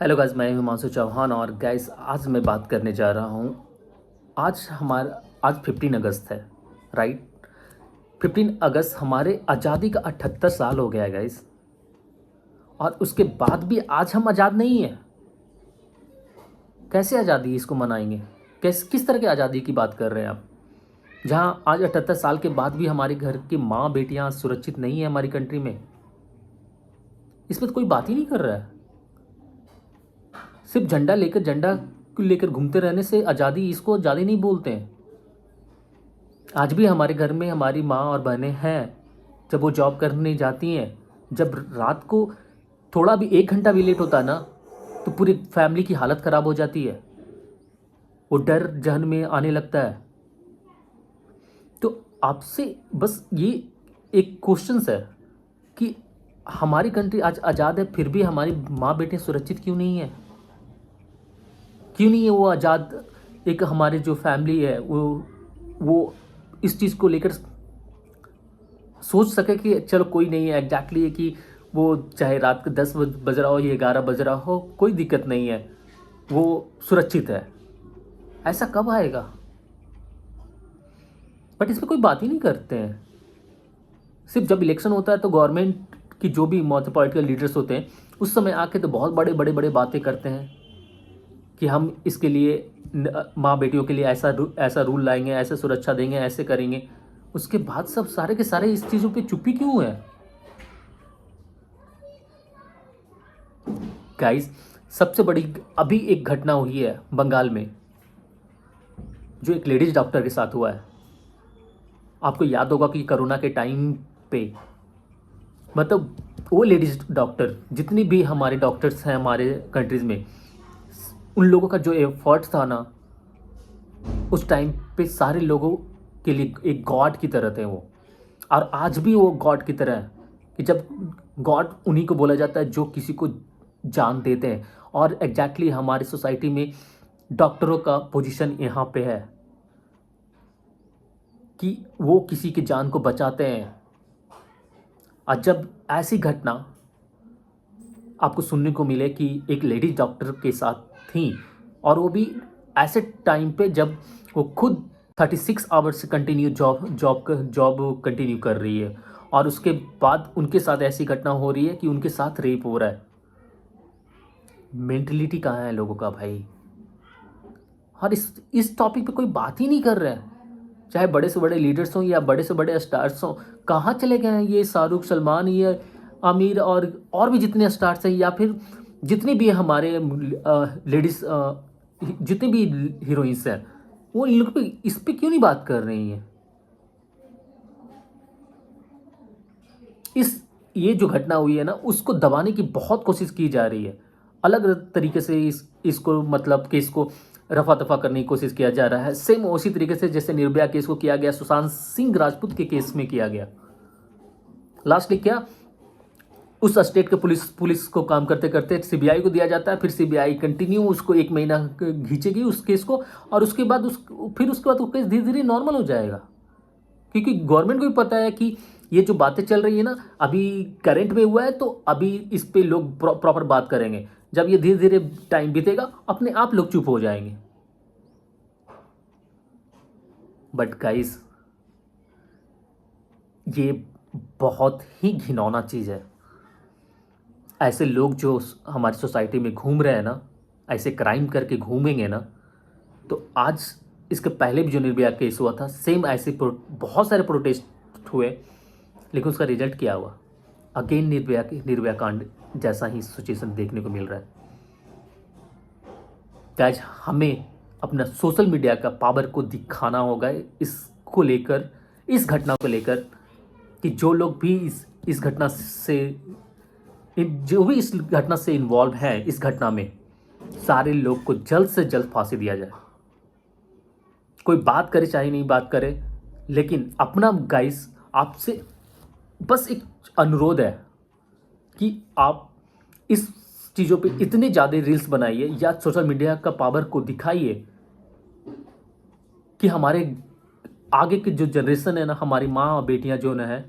Hello guys, मैं हिमांशु चौहान और guys आज मैं बात करने जा रहा हूँ। आज 15 अगस्त है, राइट। 15 अगस्त हमारे आज़ादी का 78 साल हो गया है गाइस। और उसके बाद भी आज हम आज़ाद नहीं हैं। कैसे आज़ादी इसको मनाएंगे? किस तरह की आज़ादी की बात कर रहे हैं आप, जहाँ आज 78 साल के बाद भी हमारे घर की माँ बेटियाँ सुरक्षित नहीं है हमारी कंट्री में? इसमें तो कोई बात ही नहीं कर रहा है। सिर्फ झंडा को लेकर घूमते रहने से आज़ादी, इसको आज़ादी नहीं बोलते हैं। आज भी हमारे घर में हमारी माँ और बहनें हैं, जब वो जॉब करने जाती हैं, जब रात को थोड़ा भी 1 घंटा भी लेट होता है ना, तो पूरी फैमिली की हालत ख़राब हो जाती है। वो डर जहन में आने लगता है। तो आपसे बस ये एक क्वेश्चंस है कि हमारी कंट्री आज आज़ाद है, फिर भी हमारी माँ बेटे सुरक्षित क्यों नहीं है? क्यों नहीं है वो आज़ाद? एक हमारे जो फैमिली है वो इस चीज़ को लेकर सोच सके कि चलो कोई नहीं है, एग्जैक्टली है कि वो चाहे रात के 10 बज रहा हो या 11 बज रहा हो, कोई दिक्कत नहीं है, वो सुरक्षित है। ऐसा कब आएगा? बट इस पर कोई बात ही नहीं करते हैं। सिर्फ जब इलेक्शन होता है तो गवर्नमेंट की जो भी पॉलिटिकल लीडर्स होते हैं, उस समय आके तो बहुत बड़े बड़े बड़े बातें करते हैं कि हम इसके लिए माँ बेटियों के लिए ऐसा रूल लाएंगे, ऐसे सुरक्षा देंगे, ऐसे करेंगे। उसके बाद सब सारे के सारे इस चीज़ों पे चुप्पी क्यों है? गाइस, सबसे बड़ी अभी एक घटना हुई है बंगाल में, जो एक लेडीज डॉक्टर के साथ हुआ है। आपको याद होगा कि कोरोना के टाइम पे, मतलब वो लेडीज डॉक्टर, जितनी भी हमारे डॉक्टर्स हैं हमारे कंट्रीज में, उन लोगों का जो एफर्ट था ना, उस टाइम पे सारे लोगों के लिए एक गॉड की तरह थे वो। और आज भी वो गॉड की तरह है कि जब गॉड उन्हीं को बोला जाता है जो किसी को जान देते हैं। और एग्जैक्टली हमारी सोसाइटी में डॉक्टरों का पोजीशन यहाँ पे है कि वो किसी की जान को बचाते हैं। और जब ऐसी घटना आपको सुनने को मिले कि एक लेडीज डॉक्टर के साथ थी, और वो भी ऐसे टाइम पे जब वो खुद 36 आवर्स से कंटिन्यू जॉब कंटिन्यू कर रही है, और उसके बाद उनके साथ ऐसी घटना हो रही है कि उनके साथ रेप हो रहा है। मेंटलिटी कहाँ है लोगों का भाई? और इस टॉपिक पे कोई बात ही नहीं कर रहा है। चाहे बड़े से बड़े लीडर्स हों या बड़े से बड़े स्टार्स हों, कहाँ चले गए हैं ये शाहरुख, सलमान, ये आमिर और भी जितने स्टार्स हैं, या फिर जितनी भी हमारे लेडीज, जितनी भी हीरोइंस हैं, वो इन लोग पे इस पे क्यों नहीं बात कर रही हैं? ये जो घटना हुई है ना, उसको दबाने की बहुत कोशिश की जा रही है। अलग अलग तरीके से इसको मतलब केस को रफा दफा करने की कोशिश किया जा रहा है। सेम उसी तरीके से जैसे निर्भया केस को किया गया, सुशांत सिंह राजपूत के केस में किया गया। लास्टली क्या, उस स्टेट के पुलिस को काम करते करते सीबीआई को दिया जाता है, फिर सीबीआई कंटिन्यू उसको 1 महीना खींचेगी उस केस को, और उसके बाद वो केस धीरे धीरे नॉर्मल हो जाएगा। क्योंकि गवर्नमेंट को भी पता है कि ये जो बातें चल रही है ना, अभी करंट में हुआ है, तो अभी इस पे लोग प्रॉपर बात करेंगे। जब ये धीरे धीरे टाइम बीतेगा, अपने आप लोग चुप हो जाएंगे। बट गाइस, ये बहुत ही घिनौना चीज़ है। ऐसे लोग जो हमारी सोसाइटी में घूम रहे हैं ना, ऐसे क्राइम करके घूमेंगे ना, तो आज इसके पहले भी जो निर्भया केस हुआ था, सेम ऐसे बहुत सारे प्रोटेस्ट हुए, लेकिन उसका रिजल्ट क्या हुआ? अगेन निर्भया कांड जैसा ही सिचुएशन देखने को मिल रहा है। आज हमें अपना सोशल मीडिया का पावर को दिखाना होगा इसको लेकर, इस घटना को लेकर, कि जो लोग भी इस घटना से जो भी इस घटना से इन्वॉल्व है, इस घटना में सारे लोग को जल्द से जल्द फांसी दिया जाए। कोई बात करे चाहे नहीं बात करे, लेकिन अपना गाइस, आपसे बस एक अनुरोध है कि आप इस चीज़ों पे इतने ज़्यादा रील्स बनाइए या सोशल मीडिया का पावर को दिखाइए कि हमारे आगे की जो जनरेशन है ना, हमारी माँ और बेटियां जो ना है,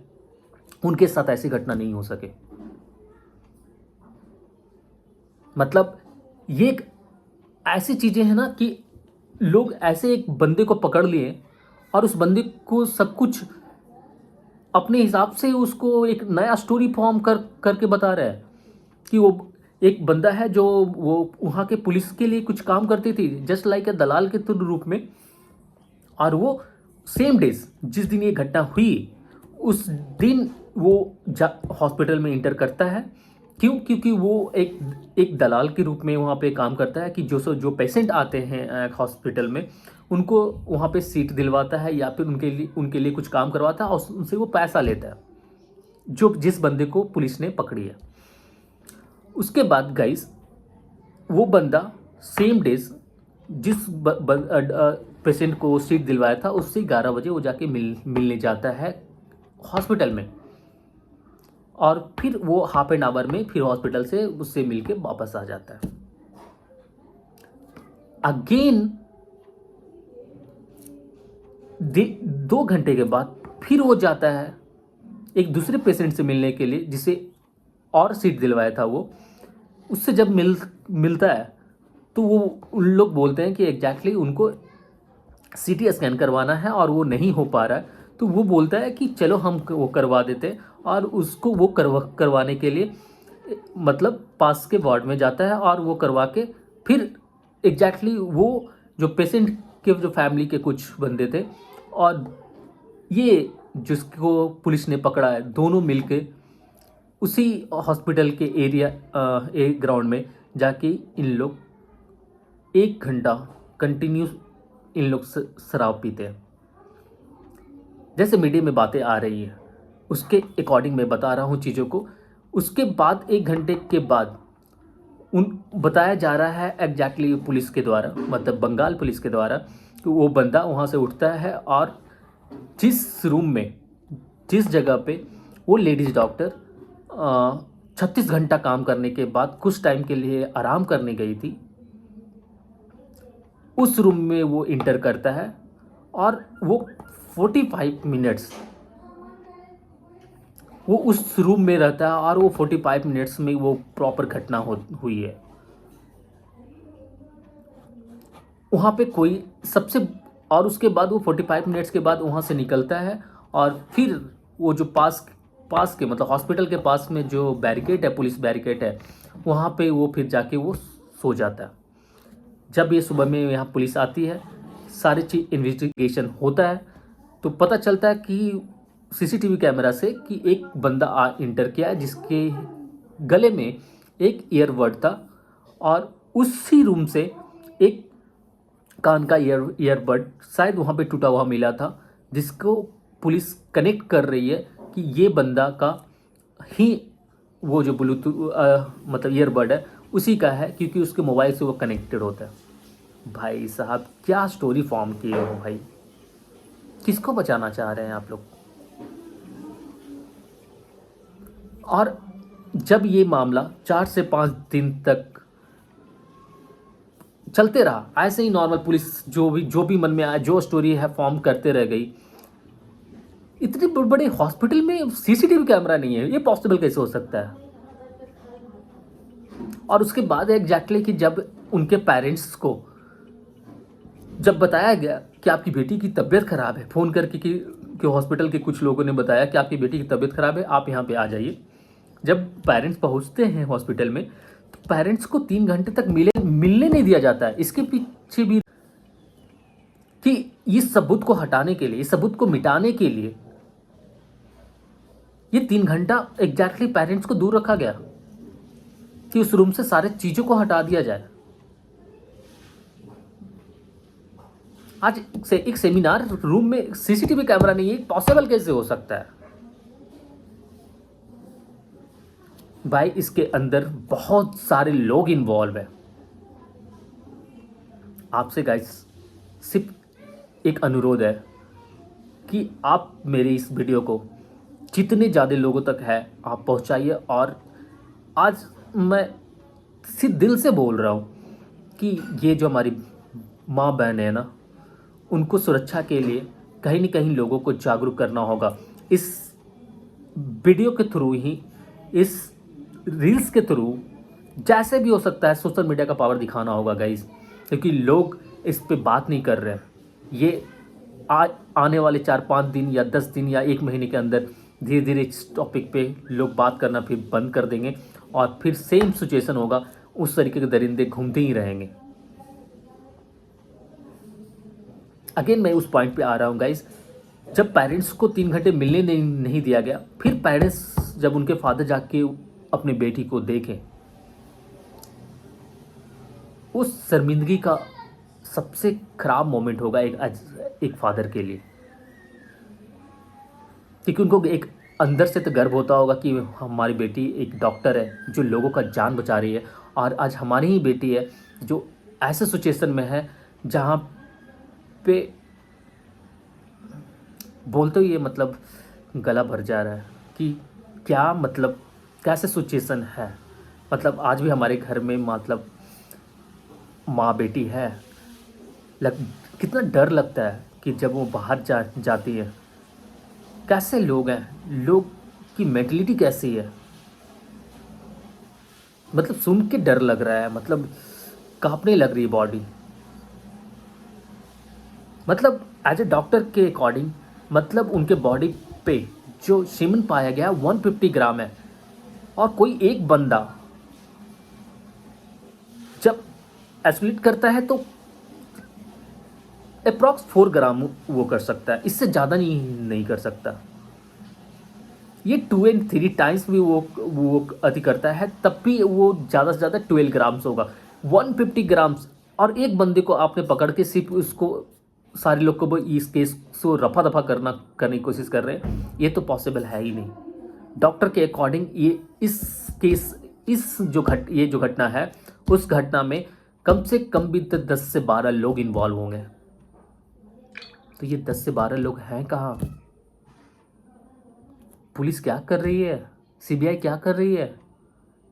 उनके साथ ऐसी घटना नहीं हो सके। मतलब ये एक ऐसी चीज़ें हैं ना कि लोग ऐसे एक बंदे को पकड़ लिए और उस बंदे को सब कुछ अपने हिसाब से उसको एक नया स्टोरी फॉर्म करके बता रहा है कि वो एक बंदा है जो वो वहाँ के पुलिस के लिए कुछ काम करती थी, जस्ट लाइक ए दलाल के रूप में। और वो सेम डेज जिस दिन ये घटना हुई उस दिन वो हॉस्पिटल में इंटर करता है। क्यों? क्योंकि वो एक दलाल के रूप में वहाँ पे काम करता है कि जो पेशेंट आते हैं हॉस्पिटल में उनको वहाँ पे सीट दिलवाता है या फिर उनके लिए कुछ काम करवाता है और उनसे वो पैसा लेता है, जो जिस बंदे को पुलिस ने पकड़ी है। उसके बाद गाइस वो बंदा सेम डेज जिस पेशेंट को सीट दिलवाया था उससे 11 बजे वो जाके मिलने जाता है हॉस्पिटल में, और फिर वो हाफ एन आवर में फिर हॉस्पिटल से उससे मिलके वापस आ जाता है। अगेन 2 घंटे के बाद फिर वो जाता है एक दूसरे पेशेंट से मिलने के लिए जिसे और सीट दिलवाया था वो। उससे जब मिलता है तो वो उन लोग बोलते हैं कि एग्जैक्टली उनको सीटी स्कैन करवाना है और वो नहीं हो पा रहा है। तो वो बोलता है कि चलो हम वो करवा देते हैं, और उसको वो करवाने के लिए मतलब पास के वार्ड में जाता है और वो करवा के फिर एग्जैक्टली वो जो पेशेंट के जो फैमिली के कुछ बंदे थे और ये जिसको पुलिस ने पकड़ा है, दोनों मिलके उसी हॉस्पिटल के एरिया ग्राउंड में जाके इन लोग 1 घंटा कंटिन्यू इन लोग शराब पीते हैं। जैसे मीडिया में बातें आ रही है उसके अकॉर्डिंग मैं बता रहा हूँ चीज़ों को। उसके बाद 1 घंटे के बाद बताया जा रहा है एग्जैक्टली पुलिस के द्वारा, मतलब बंगाल पुलिस के द्वारा, कि वो बंदा वहाँ से उठता है और जिस रूम में जिस जगह पे वो लेडीज़ डॉक्टर 36 घंटा काम करने के बाद कुछ टाइम के लिए आराम करने गई थी, उस रूम में वो इंटर करता है और वो 45 मिनट्स वो उस रूम में रहता है और वो 45 मिनट्स में वो प्रॉपर घटना हुई है। वहाँ पे कोई सबसे, और उसके बाद वो 45 मिनट्स के बाद वहाँ से निकलता है और फिर वो जो पास के मतलब हॉस्पिटल के पास में जो बैरिकेड है, पुलिस बैरिकेड है, वहाँ पे वो फिर जाके वो सो जाता है। जब ये सुबह में यहाँ पुलिस आती है, सारी चीज़ इन्वेस्टिगेशन होता है तो पता चलता है कि सीसीटीवी कैमरा से कि एक बंदा इंटर किया है जिसके गले में एक ईयरबड था और उसी रूम से एक कान का ईयरबड शायद वहाँ पे टूटा हुआ मिला था, जिसको पुलिस कनेक्ट कर रही है कि ये बंदा का ही वो जो ब्लूटूथ मतलब ईयरबड है उसी का है, क्योंकि उसके मोबाइल से वो कनेक्टेड होता है। भाई साहब क्या स्टोरी फॉर्म किए हो भाई, किसको बचाना चाह रहे हैं आप लोग? और जब ये मामला 4 से 5 दिन तक चलते रहा, ऐसे ही नॉर्मल पुलिस जो भी मन में आया, जो स्टोरी है फॉर्म करते रह गई। इतने बड़े हॉस्पिटल में सीसीटीवी कैमरा नहीं है, ये पॉसिबल कैसे हो सकता है? और उसके बाद एग्जैक्टली कि जब उनके पेरेंट्स को जब बताया गया कि आपकी बेटी की तबीयत खराब है, फ़ोन करके कि हॉस्पिटल के कुछ लोगों ने बताया कि आपकी बेटी की तबीयत खराब है, आप यहाँ पे आ जाइए। जब पेरेंट्स पहुँचते हैं हॉस्पिटल में तो पेरेंट्स को 3 घंटे तक मिलने नहीं दिया जाता है। इसके पीछे भी कि इस सबूत को हटाने के लिए, इस सबूत को मिटाने के लिए ये 3 घंटा एग्जैक्टली पेरेंट्स को दूर रखा गया कि उस रूम से सारे चीज़ों को हटा दिया जाए। आज एक सेमिनार रूम में सीसीटीवी कैमरा नहीं है, पॉसिबल कैसे हो सकता है भाई? इसके अंदर बहुत सारे लोग इन्वॉल्व हैं। आपसे गाइस सिर्फ एक अनुरोध है कि आप मेरे इस वीडियो को जितने ज़्यादा लोगों तक है आप पहुंचाइए। और आज मैं सिर्फ दिल से बोल रहा हूँ कि ये जो हमारी माँ बहन है ना, उनको सुरक्षा के लिए कहीं न कहीं लोगों को जागरूक करना होगा। इस वीडियो के थ्रू ही, इस रील्स के थ्रू जैसे भी हो सकता है सोशल मीडिया का पावर दिखाना होगा गाइस, क्योंकि लोग इस पे बात नहीं कर रहे हैं। ये आने वाले 4-5 दिन या 10 दिन या 1 महीने के अंदर धीरे धीरे इस टॉपिक पे लोग बात करना फिर बंद कर देंगे और फिर सेम सिचुएशन होगा, उस तरीके के दरिंदे घूमते ही रहेंगे। अगेन मैं उस पॉइंट पे आ रहा हूँ गाइस, जब पेरेंट्स को 3 घंटे मिलने नहीं दिया गया, फिर पेरेंट्स जब उनके फादर जाके अपनी बेटी को देखें, उस शर्मिंदगी का सबसे खराब मोमेंट होगा एक फादर के लिए, क्योंकि उनको एक अंदर से तो गर्व होता होगा कि हमारी बेटी एक डॉक्टर है जो लोगों का जान बचा रही है, और आज हमारी ही बेटी है जो ऐसे सिचुएशन में है जहाँ पे बोलते हुए मतलब गला भर जा रहा है कि क्या मतलब कैसे सिचुएशन है। मतलब आज भी हमारे घर में मतलब माँ बेटी है, कितना डर लगता है कि जब वो बाहर जाती है, कैसे लोग हैं, लोग की मेंटलिटी कैसी है, मतलब सुन के डर लग रहा है, मतलब कांपने लग रही है बॉडी। मतलब एज ए डॉक्टर के अकॉर्डिंग मतलब उनके बॉडी पे जो सीमेन पाया गया 150 ग्राम है, और कोई एक बंदा जब एस्कुलेट करता है तो अप्रॉक्स 4 ग्राम वो कर सकता है, इससे ज़्यादा नहीं कर सकता। ये 2 and 3 टाइम्स भी वो अति करता है, तब भी वो ज़्यादा से ज़्यादा 12 ग्राम्स होगा। 150 ग्राम्स और एक बंदे को आपने पकड़ के सिर्फ उसको, सारे लोग को इस केस को रफा दफा करने की कोशिश कर रहे हैं, ये तो पॉसिबल है ही नहीं। डॉक्टर के अकॉर्डिंग ये ये जो घटना है, उस घटना में कम से कम भी 10 से 12 लोग इन्वॉल्व होंगे। तो ये 10 से 12 लोग हैं कहाँ? पुलिस क्या कर रही है? सीबीआई क्या कर रही है?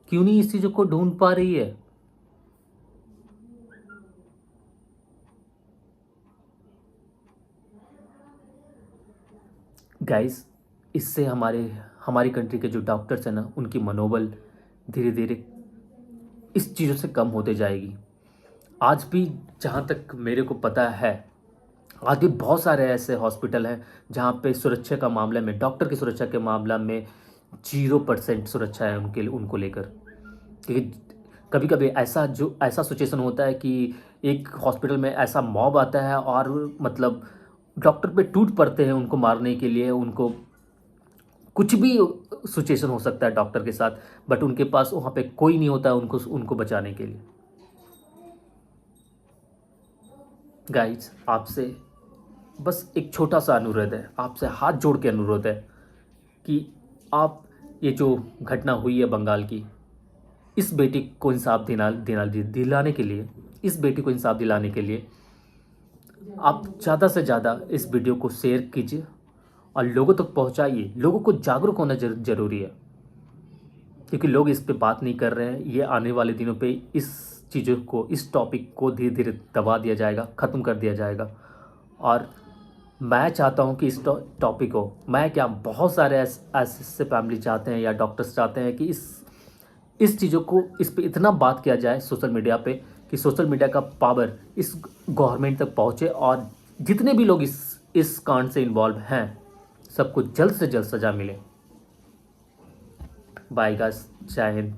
क्यों नहीं इस चीज़ों को ढूंढ पा रही है? गाइस, इससे हमारी कंट्री के जो डॉक्टर्स हैं ना, उनकी मनोबल धीरे धीरे इस चीज़ों से कम होते जाएगी। आज भी जहाँ तक मेरे को पता है, आज भी बहुत सारे ऐसे हॉस्पिटल हैं जहाँ पे सुरक्षा का मामले में, डॉक्टर की सुरक्षा के मामला में 0% सुरक्षा है उनको लेकर। क्योंकि कभी कभी ऐसा सिचुएशन होता है कि एक हॉस्पिटल में ऐसा मॉब आता है और मतलब डॉक्टर पे टूट पड़ते हैं उनको मारने के लिए, उनको कुछ भी सिचुएशन हो सकता है डॉक्टर के साथ, बट उनके पास वहाँ पे कोई नहीं होता है उनको बचाने के लिए। गाइज, आपसे बस एक छोटा सा अनुरोध है, आपसे हाथ जोड़ के अनुरोध है कि आप ये जो घटना हुई है बंगाल की, इस बेटी को इंसाफ दिलाने के लिए, इस बेटी को इंसाफ दिलाने के लिए आप ज़्यादा से ज़्यादा इस वीडियो को शेयर कीजिए और लोगों तक पहुंचाइए। लोगों को जागरूक होना ज़रूरी है, क्योंकि लोग इस पे बात नहीं कर रहे हैं। ये आने वाले दिनों पे इस चीज़ों को, इस टॉपिक को धीरे धीरे दबा दिया जाएगा, ख़त्म कर दिया जाएगा। और मैं चाहता हूं कि इस टॉपिक को, मैं क्या, बहुत सारे ऐसे फैमिली चाहते हैं या डॉक्टर्स चाहते हैं कि इस चीज़ों को, इस पे इतना बात किया जाए सोशल मीडिया पे कि सोशल मीडिया का पावर इस गवर्नमेंट तक पहुंचे और जितने भी लोग इस कांड से इन्वॉल्व हैं सबको जल्द से जल्द सज़ा मिले। बाय गाइस, जय हिंद,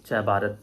जय भारत।